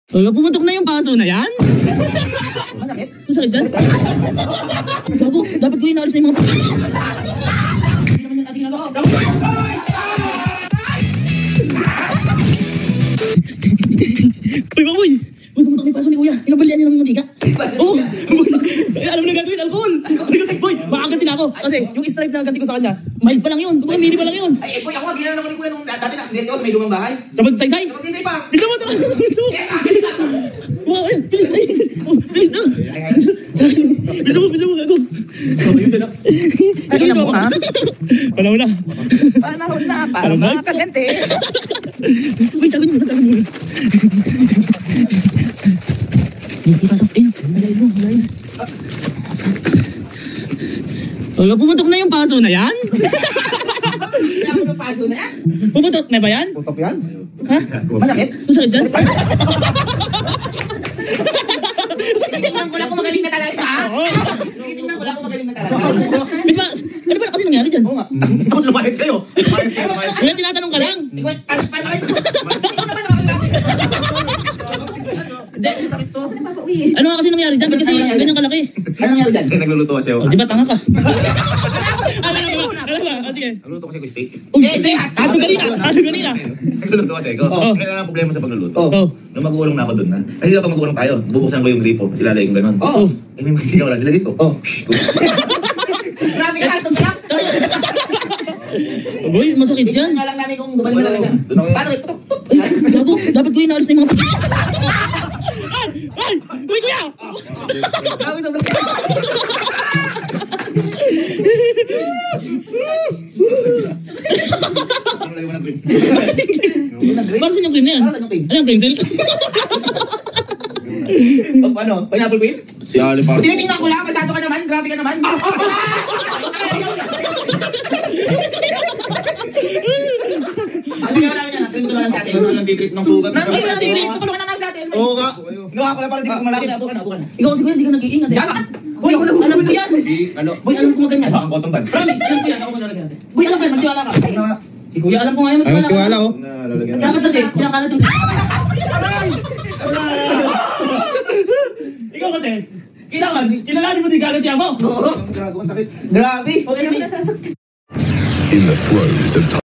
Wala, pumutok na yung paso na yan? Masakit? Masakit dyan? Gago, dapat ko inaalis na yung mga... Hindi naman yung ating ginagawa. Uy, baboy! Uy, pumutok na yung paso ni kuya. Inabalian niya ng mantika. Oo! Alam mo na gagawin, alcohol! Boy, makakaganti na ako. Kasi yung stripe na ganti ko sa kanya, mild pa lang yun. Kung mini pa lang yun. Ay, boy, ako, ginanong ako ni kuya nung dati na-accident ko sa may lumang bahay. Sa pagsaysay? Sa pagsaysay pa. Bisa mo! Bilis na! Bisa mo, gago! Ano mo, ha? Panahon na! Panahon na, para makakagante. Uy, tago niyo, tago niyo. Hindi pa tapos. Malayos mo, malayos. Wala, pumutok na yung paso na yan? Wala mo ng paso na yan? Pumutok na ba yan? Putok yan? Ha? Masakit? Masakit dyan? Tinitingnan ko lang kung magaling na talaga, ha? Tinitingnan ko lang kung magaling na talaga. Ano ba kasi nangyari dyan? Oo nga. Takot lumayas kayo. Lumayas kayo, lumayas kayo. Wala, tinatanong ka lang. Ano nga kasi nangyari dyan? Ba't kasi ganyan kalaki? Ano nangyari dyan? Nagluluto kasi ako. O, di ba tanga ka? Ano ba? O, sige. Nagluluto kasi ako steak. Hindi, Ano ganina? Nagluluto kasi ako. Oo. Kailan ang problema sa pagluluto? Oo. Nung mag-uulong na ako doon na. Kasi dapat mag-uulong tayo. Bubuksan ko yung gripo. Kasi lalay yung ganun. Oo. Eh, may mga wala. Nilagay ko. Oo. Grabe ka, ito lang. Boy, masakit dyan. Nga lang namin kung gumaling na talaga. Paano ito? Ay, gago, dapat ko inaalis na yung mga... Ay! Uy, kuya! Grabe, sobrang Ano lagay mo ng grip? Para saan yung cream na yan? Para saan yung cream? Ano yung cream silk? Ano? Pineapple cream? Si Ali pa. Tinitingnan ko lang, masyado ka naman, grabe ka naman. Ang nagawa namin yan, film ko lang sa atin. Ano nang titrip ng sugat? Ay, natitirin, tutulungan na nga sa atin. Oo nga. Ginawa ko lang para di ko malaki. Bukan na. Ikaw kasi kuya, di ka nag-iingat eh. Dapat! Boy, alam ko yan! Si, ano? Boy, alam ko maganyan. Bakang cotton bud. Promise, alam ko yan. Ako malalagyan natin. Boy, alam ko yan. Magtiwala ka. Si kuya, alam ko ngayon. Ay, Magtiwala magtiwala ka. oh. Nalalagyan. Dapat kasi, kinakalat yung... Ikaw kasi, kinakalat mo din kagat mo. Grabe! Okay, In the throes of time.